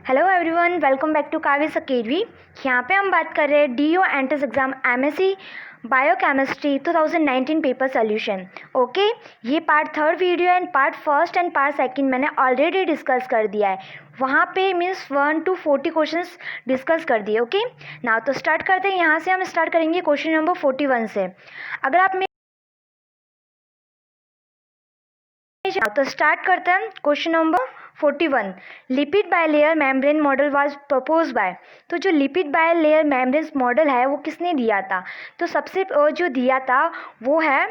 Hello everyone, welcome back to Kavis academy. यहाँ पे हम बात कर रहे हैं DO entrance exam MSc biochemistry 2019 paper solution. Okay, ये part third video and part first and part second मैंने ऑलरेडी डिस्कस कर दिया है। वहाँ पे मीन्स 1 to 40 क्वेश्चंस डिस्कस कर दिए। ओके ना, तो स्टार्ट करते हैं। यहाँ से हम स्टार्ट करेंगे क्वेश्चन नंबर 41 से। अगर आप तो स्टार्ट करते हैं question number 41। Lipid bilayer membrane model was propose by. तो जो लिपिड बायलेयर मेम्ब्रेन मॉडल है वो किसने दिया था? तो सबसे जो दिया था वो है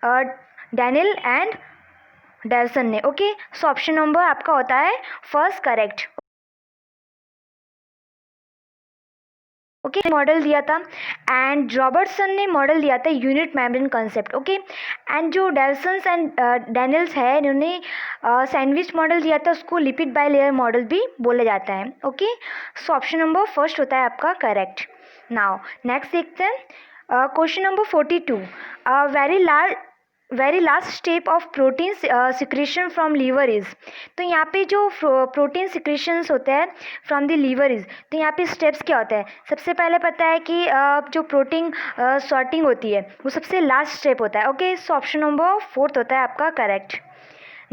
डैनियल एंड डेल्सन ने। ओके, सो ऑप्शन नंबर आपका होता है फर्स्ट करेक्ट। ओके, मॉडल दिया था एंड रॉबर्टसन ने मॉडल दिया था unit membrane concept. Okay, and जो डेल्सन्स एंड डैनियल्स है इन्होंने सैंडविच मॉडल दिया था, उसको लिपिड बायलेयर मॉडल भी बोला जाता है। Okay, so option number first होता है आपका करेक्ट। नाउ नेक्स्ट देखते हैं question number 42। Very last step of protein secretion from liver is. तो यहाँ पे जो प्रोटीन सिक्रेशंस होते हैं फ्रॉम द लीवर इज, तो यहाँ पे स्टेप्स क्या होता है? सबसे पहले पता है कि जो प्रोटीन सॉर्टिंग होती है वो सबसे लास्ट स्टेप होता है। Okay, so option number fourth होता है आपका correct.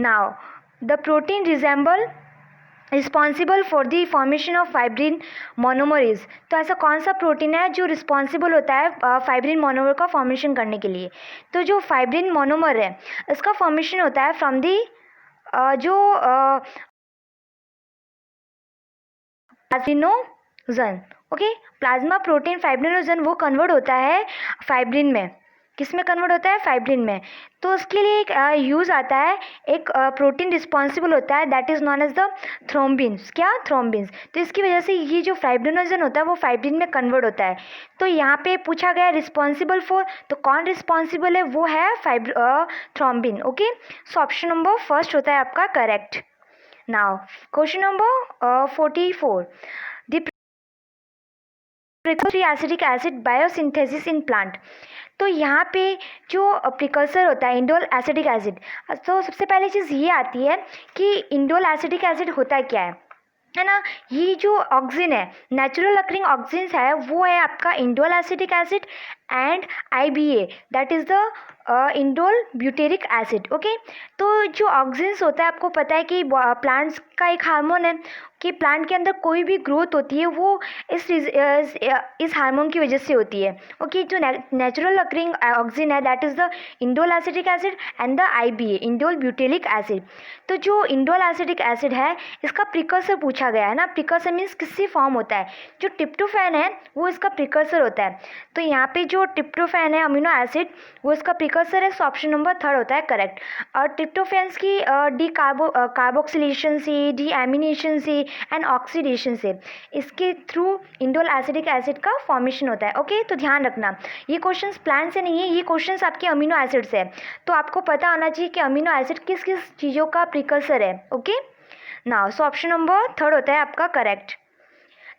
Now the protein resemble responsible for the formation of fibrin monomer. तो ऐसा कौन सा प्रोटीन है जो रिस्पॉन्सिबल होता है फाइब्रिन मोनोमर का फॉर्मेशन करने के लिए? तो जो फाइब्रिन मोनोमर है इसका फॉर्मेशन होता है फ्रॉम दी जो fibrinogen. Okay, plasma protein fibrinogen वो कन्वर्ट होता है फाइब्रिन में। किस में कन्वर्ट होता है? फाइब्रिन में। तो उसके लिए एक यूज़ आता है, एक प्रोटीन रिस्पॉन्सिबल होता है that is known as the thrombins. क्या? थ्रोम्बिन्स। तो इसकी वजह से ये जो फाइब्रिनोजन होता है वो फाइब्रिन में कन्वर्ट होता है। तो यहाँ पे पूछा गया रिस्पॉन्सिबल फॉर, तो कौन रिस्पॉन्सिबल है? वो है thrombin. Okay, so option number first होता है आपका correct. Now question number 44। The precautionary acetic acid biosynthesis in plant. तो यहाँ पे जो प्रिकर्सर होता है इंडोल एसिटिक एसिड, तो सबसे पहले चीज़ ये आती है कि इंडोल एसिटिक एसिड होता क्या है ना? ये जो ऑक्सीजन है, नेचुरल अकरिंग ऑक्सीजन है, वो है आपका indole acetic acid and IBA that is the indole butyric acid. Okay, तो जो ऑक्सीजन होता है आपको पता है कि प्लांट्स का एक हार्मोन है कि प्लांट के अंदर कोई भी ग्रोथ होती है वो इस हार्मोन की वजह से होती है। ओके, जो नेचुरल अकरिंग ऑक्सीजन है that is the indole acetic acid and the IBA indole butyric acid. तो जो इंडोल एसिटिक एसिड है इसका प्रिकर्सर पूछा गया है ना। प्रिकर्सर मीन्स किससे फॉर्म होता है? जो ट्रिप्टोफैन है वो इसका प्रिकर्सर होता है। तो यहाँ पे जो ट्रिप्टोफैन है अमीनो एसिड वो इसका प्रिकर्सर है, सो ऑप्शन नंबर थर्ड होता है करेक्ट। और ट्रिप्टोफैन्स की कार्बोक्सिलेशन से, डीएमिनेशन से एंड ऑक्सीडेशन से, इसके थ्रू इंडोल एसिटिक एसिड का फॉर्मेशन होता है। ओके, तो ध्यान रखना ये क्वेश्चंस प्लांट से नहीं है, ये क्वेश्चंस आपके अमीनो एसिड से है। तो आपको पता होना चाहिए कि अमीनो एसिड किस किस चीज़ों का प्रिकर्सर है। Okay, now so option number third होता है आपका करेक्ट।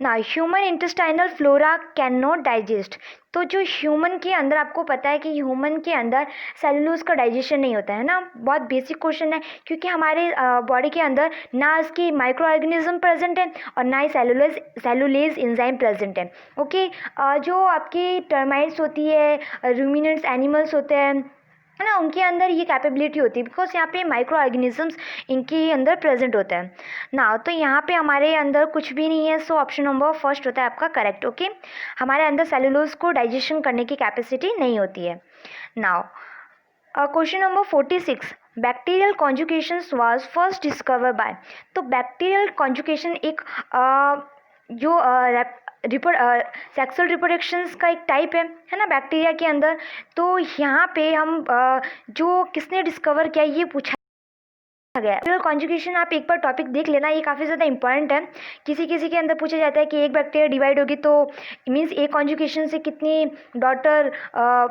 ना human intestinal flora can not digest. तो जो ह्यूमन के अंदर, आपको पता है कि ह्यूमन के अंदर सेलुलोज का डाइजेशन नहीं होता है ना। बहुत बेसिक क्वेश्चन है क्योंकि हमारे बॉडी के अंदर ना इसकी माइक्रो ऑर्गेनिज्म प्रेजेंट है और ना ही सेलुलेज एंजाइम प्रेजेंट है। ओके, जो आपकी टर्माइट्स होती है, रूमिनेंट्स एनिमल्स होते हैं है ना, उनके अंदर ये कैपेबिलिटी होती है बिकॉज यहाँ पे माइक्रो ऑर्गेनिजम्स इनके अंदर प्रेजेंट होता है ना। तो यहाँ पे हमारे अंदर कुछ भी नहीं है, सो ऑप्शन नंबर फर्स्ट होता है आपका करेक्ट। ओके, हमारे अंदर सेलुलोज को डाइजेशन करने की कैपेसिटी नहीं होती है। Now question number 46। Bacterial conjugation was first discover by. तो बैक्टीरियल कॉन्जुकेशन एक जो सेक्सुअल रिप्रोडक्शंस का एक टाइप है ना बैक्टीरिया के अंदर। तो यहाँ पे हम जो किसने डिस्कवर किया ये पूछा गया। बैक्टीरियल कॉन्जुगेशन आप एक बार टॉपिक देख लेना, ये काफ़ी ज़्यादा इंपॉर्टेंट है। किसी किसी के अंदर पूछा जाता है कि एक बैक्टीरिया डिवाइड होगी तो मीन्स एक कॉन्जुगेशन से कितनी डॉटर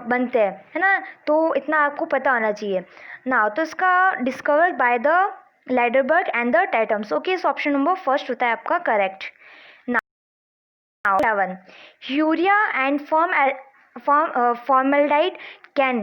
बनते हैं, है ना। तो इतना आपको पता होना चाहिए ना। तो इसका discover by the Lederberg and the Tatums. Okay, so option number first होता है आपका correct. 11 urea and formaldehyde can.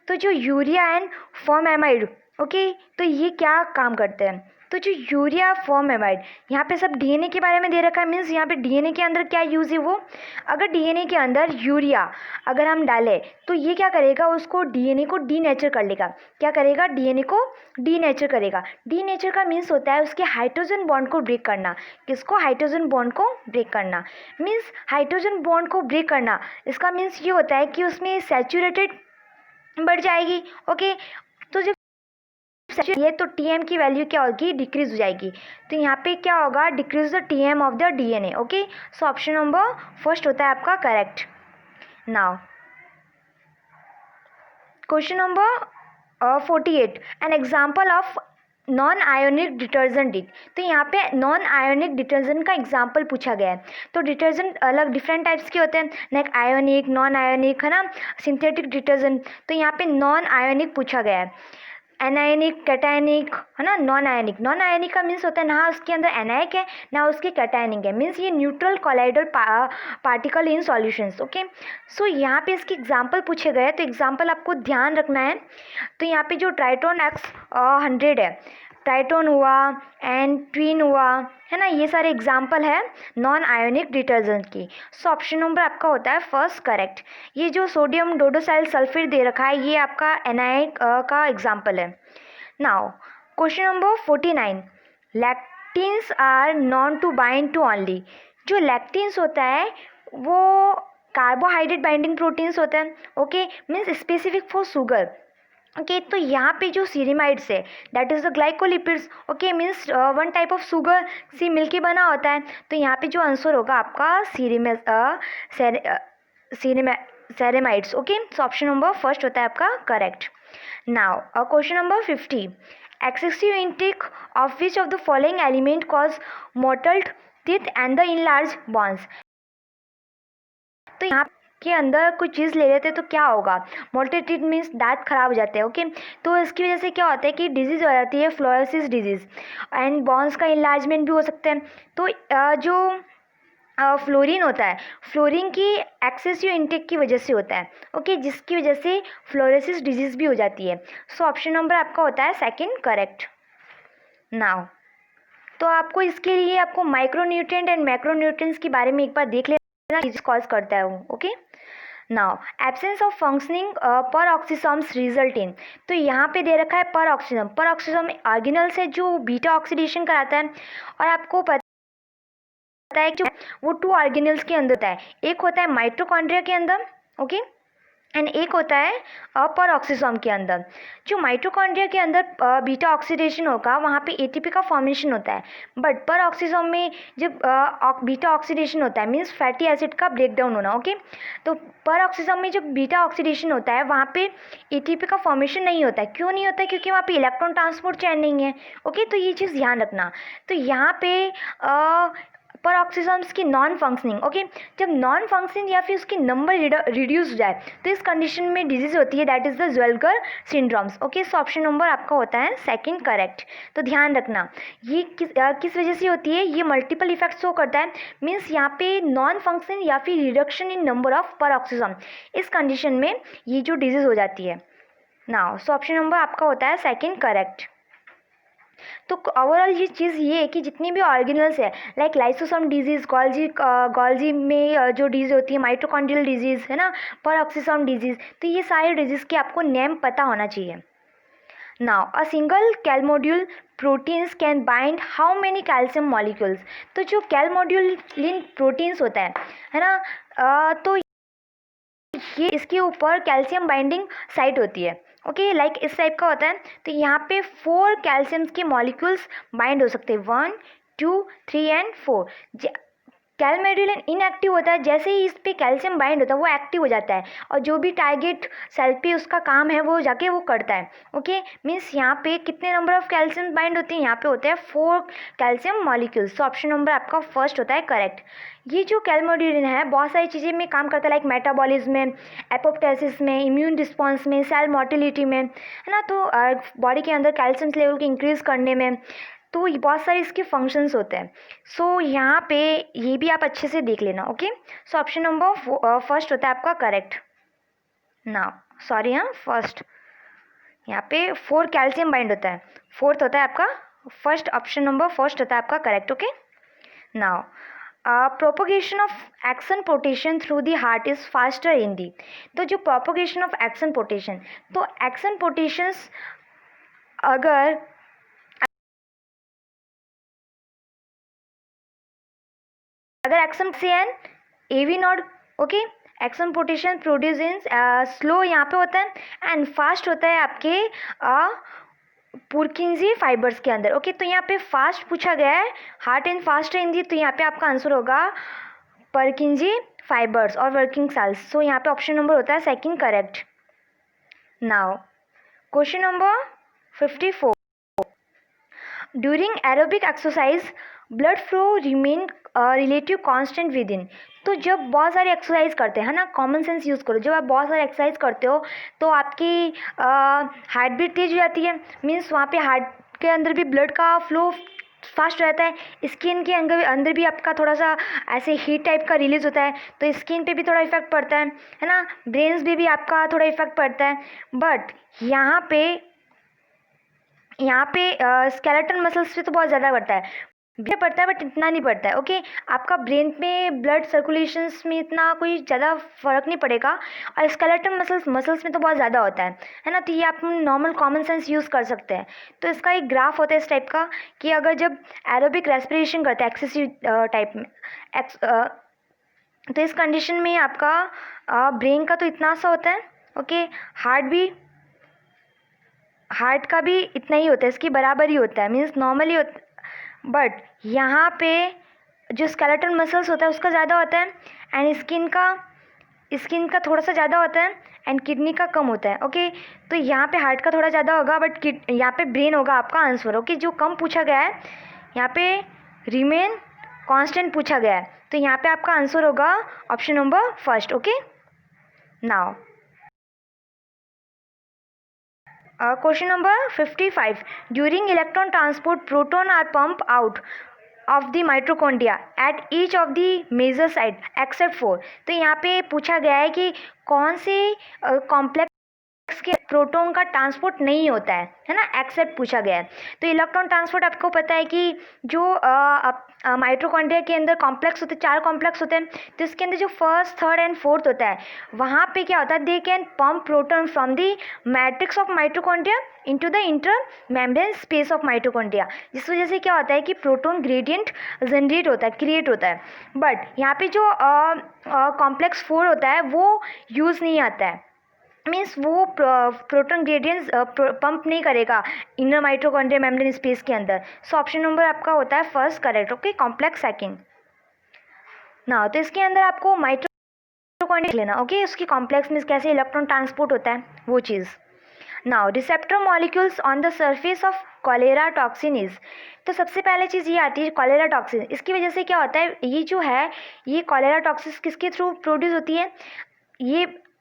तो जो यूरिया एंड फॉर्मेमाइड, ओके, तो ये क्या काम करते हैं? तो जो यूरिया फॉर्मेमाइड, यहाँ पे सब डीएनए के बारे में दे रखा है, मीन्स यहाँ पे डीएनए के अंदर क्या यूज़ है वो, अगर डीएनए के अंदर यूरिया अगर हम डालें तो ये क्या करेगा, उसको डीएनए को डीनेचर कर लेगा। क्या करेगा, डीएनए को डीनेचर करेगा। डीनेचर का मीन्स होता है उसके हाइड्रोजन बॉन्ड को ब्रेक करना। किसको, हाइड्रोजन बॉन्ड को ब्रेक करना। मीन्स हाइड्रोजन बॉन्ड को ब्रेक करना, इसका मीन्स ये होता है कि उसमें सैचुरेटेड बढ़ जाएगी। ओके, तो जब ये तो टीएम की वैल्यू क्या होगी, डिक्रीज हो जाएगी। तो यहाँ पे क्या होगा, decrease the TM of the DNA. Okay, so option number first होता है आपका correct. Now question number 48, an example of non ionic detergent it. तो यहाँ पे नॉन आयोनिक डिटर्जेंट का एग्जाम्पल पूछा गया है। तो डिटर्जेंट अलग डिफरेंट टाइप्स के होते हैं, लाइक आयोनिक, नॉन आयोनिक, है ना, सिंथेटिक डिटर्जेंट। तो यहाँ पे नॉन आयोनिक पूछा गया है, एनायनिक, कैटायनिक, है ना, नॉन आयनिक। नॉन आयनिक का मीन्स होता है ना उसके अंदर एनाइक है ना उसके कैटायनिक है, मीन्स ये neutral colloidal particle in solutions. Okay, so यहाँ पे इसके एग्जांपल पूछे गए, तो एग्जांपल आपको ध्यान रखना है। तो यहाँ पे जो ट्राइटोन X100 है, ट्राइटोन हुआ एंड ट्विन हुआ, है ना, ये सारे एग्जाम्पल है नॉन आयोनिक डिटर्जेंट की। सो ऑप्शन नंबर आपका होता है फर्स्ट करेक्ट। ये जो सोडियम डोडोसाइल सल्फेट दे रखा है, ये आपका एनाइक का एग्जाम्पल है। Now question number 49, lectins are known to bind to only. जो लैक्टिन्स होता है वो कार्बोहाइड्रेट बाइंडिंग प्रोटीन्स होते हैं। Okay, means specific for sugar. Okay, तो यहाँ पे जो सीरीमाइड्स है that is the glycolipids. Okay, means one type of sugar सी मिलके बना होता है। तो यहाँ पे जो आंसर होगा आपका ceramides. Okay, so option number first होता है आपका correct. Now question number 50, excessive intake of which of the following element cause mottled teeth and the enlarge bones. तो यहाँ के अंदर कोई चीज़ ले लेते हैं तो क्या होगा, मोल्टेड टीथ मीन्स दांत खराब हो जाते हैं। ओके, तो इसकी वजह से क्या होता है कि डिजीज़ हो जाती है फ्लोरोसिस डिजीज़, एंड बॉन्स का इनलार्जमेंट भी हो सकता है। तो जो फ्लोरीन होता है, फ्लोरीन की एक्सेसिव इंटेक की वजह से होता है। ओके, जिसकी वजह से फ्लोरोसिस डिजीज़ भी हो जाती है। सो ऑप्शन नंबर आपका होता है सेकेंड करेक्ट। नाउ तो आपको इसके लिए आपको माइक्रोन्यूट्रिएंट एंड मैक्रोन्यूट्रिएंट्स के बारे में एक बार देख लेना, कॉज करता है वो। Okay, now absence of functioning पर ऑक्सीसोम्स रिजल्ट इन। तो यहाँ पे दे रखा है पर ऑक्सीसोम। पर ऑक्सीसोम ऑर्गेनल्स है जो बीटा ऑक्सीडेशन कराता है, और आपको पता है कि वो 2 ऑर्गेनल्स के अंदर होता है, एक होता है माइटोकॉन्ड्रिया के अंदर, ओके, एंड एक होता है पर ऑक्सीसोम के अंदर। जो माइटोकॉन्ड्रिया के अंदर बीटा ऑक्सीडेशन होगा वहाँ पे एटीपी का फॉर्मेशन होता है, बट पर ऑक्सीसोम में जब बीटा ऑक्सीडेशन होता है मीन्स फैटी एसिड का ब्रेकडाउन होना। ओके, तो पर ऑक्सीसोम में जब बीटा ऑक्सीडेशन होता है वहाँ पे एटीपी का फॉर्मेशन नहीं होता है। क्यों नहीं होता है, क्योंकि वहाँ पे इलेक्ट्रॉन ट्रांसपोर्ट चैन नहीं है। ओके, तो ये चीज़ ध्यान रखना। तो यहाँ पे पर ऑक्सीसोम्स की नॉन फंक्शनिंग, ओके, जब नॉन फंक्शनिंग या फिर उसकी नंबर रिड्यूस हो जाए तो इस कंडीशन में डिजीज होती है, that is the Zellweger syndromes. Okay, so option number आपका होता है सेकंड करेक्ट। तो ध्यान रखना ये किस वजह से होती है, ये मल्टीपल इफेक्ट शो करता है, मीन्स यहाँ पे नॉन फंक्शनिंग या फिर रिडक्शन इन नंबर ऑफ पर ऑक्सीसोम, इस कंडीशन में ये जो डिजीज हो जाती है। नाउ सो ऑप्शन नंबर आपका होता है सेकंड करेक्ट। तो ओवरऑल ये चीज़ ये है कि जितनी भी ऑर्गेनल्स है लाइक लाइसोसोम डिजीज़, गोल्जी में जो डिजीज़ होती है माइटोकॉन्ड्रियल डिजीज़, है ना, पर ऑक्सीसोम डिजीज़, तो ये सारे डिजीज़ के आपको नेम पता होना चाहिए। Now a single calmodulin proteins can bind how many calcium molecules. तो जो कैलमोड्यूलिन प्रोटीन्स होता है ना, तो ये इसके ऊपर कैल्शियम बाइंडिंग साइट होती है। ओके, लाइक इस टाइप का होता है। तो यहाँ पे 4 कैल्शियम्स के मॉलिक्यूल्स बाइंड हो सकते हैं, 1 2 3 एंड 4। कैलमोड्यूलिन इनएक्टिव होता है, जैसे ही इस पे कैल्शियम बाइंड होता है वो एक्टिव हो जाता है, और जो भी टारगेट सेल पे उसका काम है वो जाके वो करता है। ओके, मीन्स यहाँ पे कितने नंबर ऑफ कैल्शियम बाइंड होते हैं, यहाँ पे होते हैं 4 कैल्शियम मॉलिक्यूल्स। तो ऑप्शन नंबर आपका फर्स्ट होता है करेक्ट। ये जो कैलमोड्यूलिन है बहुत सारी चीज़ें में काम करता है, लाइक मेटाबॉलिज्म में, एपोप्टोसिस में, इम्यून रिस्पॉन्स में, सेल मोटिलिटी में, है ना, तो बॉडी के अंदर कैल्शियम लेवल को इंक्रीज़ करने में, तो बहुत सारे इसके फंक्शंस होते हैं। सो यहाँ पे ये भी आप अच्छे से देख लेना। Okay, so option number first होता है आपका करेक्ट। ना फर्स्ट यहाँ पे 4 कैल्शियम बाइंड होता है, फोर्थ होता है आपका फर्स्ट ऑप्शन नंबर फर्स्ट होता है आपका correct. Okay. Now propagation of action पोटेशन through the heart is faster in the. तो जो प्रोपोगेशन ऑफ एक्सन पोटेशन, तो एक्सन पोटेशंस अगर एक्सन से N A V node. Okay. Action पोटेशन प्रोड्यूस इन स्लो यहाँ पे होता है एंड फास्ट होता है आपके पुरकिंजी फाइबर्स के अंदर. ओके. तो यहाँ पे फास्ट पूछा गया है, heart and fast in the, तो यहाँ पे आपका आंसर होगा परकिंजी फाइबर्स और वर्किंग सेल्स. सो यहाँ पे ऑप्शन नंबर होता है second correct. Now question number 54. During aerobic exercise blood flow remain relative constant with in. तो जब बहुत सारी एक्सरसाइज करते हैं ना, कॉमन सेंस यूज़ करो, जब आप बहुत सारी एक्सरसाइज करते हो तो आपकी हार्ट बीट तेज हो जाती है. मीन्स वहाँ पे हार्ट के अंदर भी ब्लड का फ्लो फास्ट रहता है. स्किन के अंदर भी आपका थोड़ा सा ऐसे हीट टाइप का रिलीज होता है, तो स्किन पे भी थोड़ा इफेक्ट पड़ता है ना. ब्रेन्स पे भी आपका थोड़ा इफेक्ट पड़ता है. बट यहाँ पे स्केलेटन मसल्स पे तो बहुत ज़्यादा पड़ता है, पड़ता है बट इतना नहीं पड़ता है. ओके. आपका ब्रेन में ब्लड सर्कुलेशंस में इतना कोई ज़्यादा फर्क नहीं पड़ेगा, और स्केलेटन मसल्स में तो बहुत ज़्यादा होता है ना. तो ये आप नॉर्मल कॉमन सेंस यूज़ कर सकते हैं. तो इसका एक ग्राफ होता है इस टाइप का कि अगर जब एरोबिक रेस्पिरेशन करते हैं एक्सेसिव टाइप में तो इस कंडीशन में आपका ब्रेन का तो इतना सा होता है. ओके. हार्ट का भी इतना ही होता है, इसकी बराबर ही होता है, मीन्स नॉर्मली होता. बट यहाँ पे जो स्केलेटन मसल्स होता है उसका ज़्यादा होता है एंड स्किन का थोड़ा सा ज़्यादा होता है एंड किडनी का कम होता है. ओके. तो यहाँ पे हार्ट का थोड़ा ज़्यादा होगा बट यहाँ पे ब्रेन होगा आपका आंसर. ओके. जो कम पूछा गया है यहाँ पे रिमेन कांस्टेंट पूछा गया है, तो यहाँ पे आपका आंसर होगा option number first. Okay. Now question number 55. During electron transport, proton are pumped out of the mitochondria at each of the major site except for. तो यहाँ पे पूछा गया है कि कौन से कॉम्प्लेक्स के प्रोटॉन का ट्रांसपोर्ट नहीं होता है ना, एक्सेप्ट पूछा गया है. तो इलेक्ट्रॉन ट्रांसपोर्ट आपको पता है कि जो माइटोकॉन्ड्रिया के अंदर कॉम्प्लेक्स होते हैं, 4 कॉम्प्लेक्स होते हैं. तो इसके अंदर जो फर्स्ट, थर्ड एंड फोर्थ होता है, वहाँ पे क्या होता है, they can pump proton from the matrix of mitochondria into the inter membrane space of mitochondria. जिस वजह से क्या होता है कि प्रोटॉन ग्रेडियंट जनरेट होता है, क्रिएट होता है. बट यहाँ पे जो कॉम्प्लेक्स 4 होता है वो यूज़ नहीं आता है, मीन्स वो प्रोटॉन ग्रेडियंट्स पंप नहीं करेगा इनर माइटोकॉन्ड्रिया मेम्ब्रेन स्पेस के अंदर. सो ऑप्शन नंबर आपका होता है first correct. Okay. Complex second. ना तो इसके अंदर आपको माइटोकॉन्ड्रिया लेना. ओके. उसकी कॉम्प्लेक्स मीन्स कैसे इलेक्ट्रॉन ट्रांसपोर्ट होता है वो चीज़. Now receptor molecules on the surface of cholera toxin is. तो सबसे पहले चीज़ ये आती है कॉलेरा टॉक्सिन. इसकी वजह से क्या होता है, ये जो है ये कॉलेरा टॉक्सिन किसके थ्रू प्रोड्यूस होती है,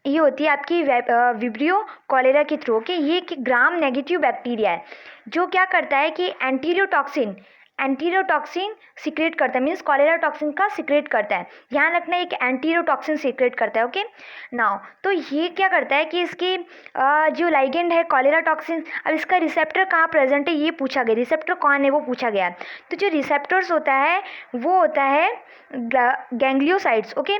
ये होती है आपकी विब्रियो कॉलेरा के थ्रू. ओके. ये एक ग्राम नेगेटिव बैक्टीरिया है जो क्या करता है कि एंटीरियोटॉक्सिन सीक्रेट करता है, मीन्स कॉलेरा टॉक्सिन का सीक्रेट करता है. ध्यान रखना एक एंटीरियोटॉक्सिन सीक्रेट करता है. ओके. नाउ तो ये क्या करता है कि इसकी जो लाइगेंड है कॉलेरा टॉक्सिन, अब इसका रिसेप्टर कहाँ प्रेजेंट है ये पूछा गया, रिसेप्टर कौन है वो पूछा गया. तो जो रिसेप्टर्स होता है वो होता है गैंग्लियोसाइट्स. ओके.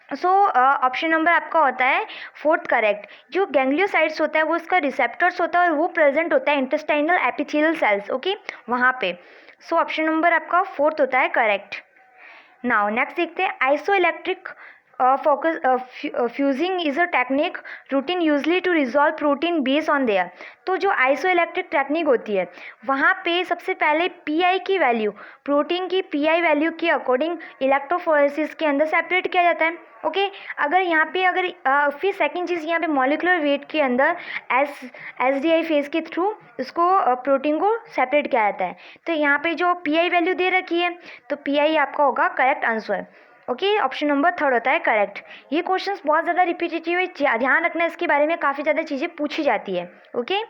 सो ऑप्शन नंबर आपका होता है फोर्थ करेक्ट. जो गैंग्लियोसाइट्स होता है वो इसका रिसेप्टर्स होता है और वो प्रेजेंट होता है इंटेस्टाइनल एपिथेलियल सेल्स. ओके. वहाँ पे. सो ऑप्शन नंबर आपका फोर्थ होता है करेक्ट. नाउ नेक्स्ट देखते हैं isoelectric focus fusing is a technique routine usually to resolve protein based on their. तो जो आइसोइलेक्ट्रिक टेक्निक होती है वहाँ पे सबसे पहले पीआई की वैल्यू, प्रोटीन की पीआई वैल्यू के अकॉर्डिंग इलेक्ट्रोफोरेसिस के अंदर सेपरेट किया जाता है. ओके. अगर यहाँ पे फिर सेकंड चीज़ यहाँ पे मॉलिकुलर वेट के अंदर एसडीआई फेज के थ्रू इसको प्रोटीन को सेपरेट किया जाता है. तो यहाँ पे जो पीआई वैल्यू दे रखी है तो पीआई आपका होगा correct answer. Okay. Option number third होता है करेक्ट. ये क्वेश्चंस बहुत ज़्यादा रिपीटेटिव है, ध्यान रखना इसके बारे में काफ़ी ज़्यादा चीज़ें पूछी जाती है. Okay.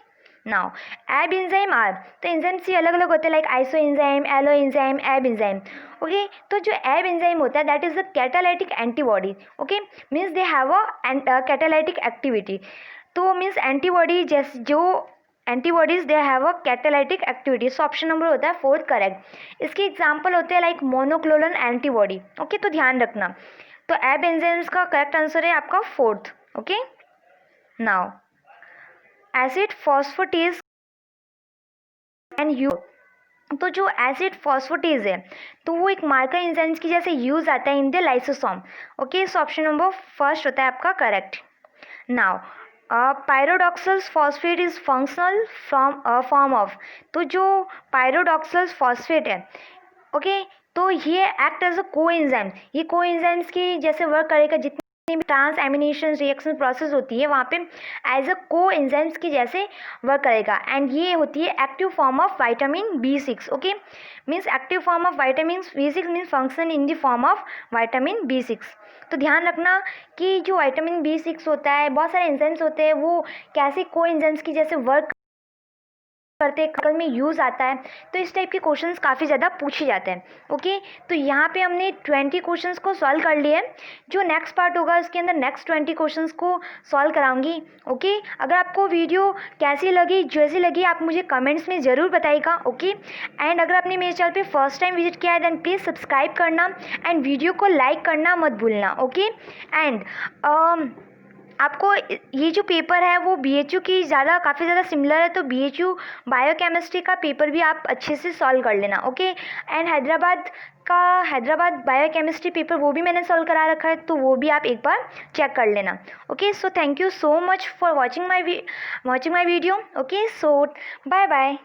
Now ab enzyme are. तो एंजाइम से अलग अलग होते हैं like iso enzyme, allo enzyme, ab enzyme. Okay. तो जो एब एंजाइम होता है that is the catalytic antibody. Okay. Means they have a catalytic activity. तो मीन्स एंटीबॉडी जैसे जो antibodies they have a catalytic activity. So option number होता है fourth correct. इसके एग्जाम्पल होते हैं लाइक मोनोक्लोनल एंटीबॉडी। ओके, तो ध्यान रखना। तो एब एंजाइम्स का करेक्ट आंसर है आपका fourth. Okay, now acid phosphatase and you. तो जो एसिड फॉस्फेटेज है तो वो एक मार्कर एंजाइम्स की जैसे यूज आता है in the lysosome. Okay, so option number first होता है आपका correct. Now pyridoxal phosphate is functional form of. तो जो पायरोडॉक्सल फॉस्फेट है, ओके, तो ये एक्ट एज अ को एंजाइम। ये को एंजाइम्स की जैसे वर्क करेगा। जितनी भी ट्रांस एमिनेशन रिएक्शन प्रोसेस होती है वहाँ पे एज अ को एंजाइम्स की जैसे वर्क करेगा। एंड ये होती है active form of vitamin B6। Okay, means active form of vitamin B6 means function in the form of vitamin B6। तो ध्यान रखना कि जो विटामिन B6 होता है, बहुत सारे एंजाइम्स होते हैं, वो कैसे को एंजाइम्स की जैसे वर्क करते कल में यूज़ आता है। तो इस टाइप के क्वेश्चंस काफ़ी ज़्यादा पूछे जाते हैं। ओके, तो यहाँ पे हमने 20 क्वेश्चंस को सॉल्व कर लिए। जो नेक्स्ट पार्ट होगा उसके अंदर नेक्स्ट 20 क्वेश्चंस को सॉल्व कराऊंगी। ओके, अगर आपको वीडियो कैसी लगी, जैसी लगी, आप मुझे कमेंट्स में ज़रूर बताइएगा। ओके, एंड अगर आपने मेरे चैनल पे फर्स्ट टाइम विजिट किया है देन प्लीज़ सब्सक्राइब करना एंड वीडियो को लाइक करना मत भूलना। ओके, एंड आपको ये जो पेपर है वो BHU की काफ़ी ज़्यादा सिमिलर है। तो BHU बायोकेमिस्ट्री का पेपर भी आप अच्छे से सॉल्व कर लेना। Okay, and Hyderabad biochemistry paper वो भी मैंने सॉल्व करा रखा है, तो वो भी आप एक बार चेक कर लेना। Okay, so thank you so much for watching my video. Okay, so bye bye.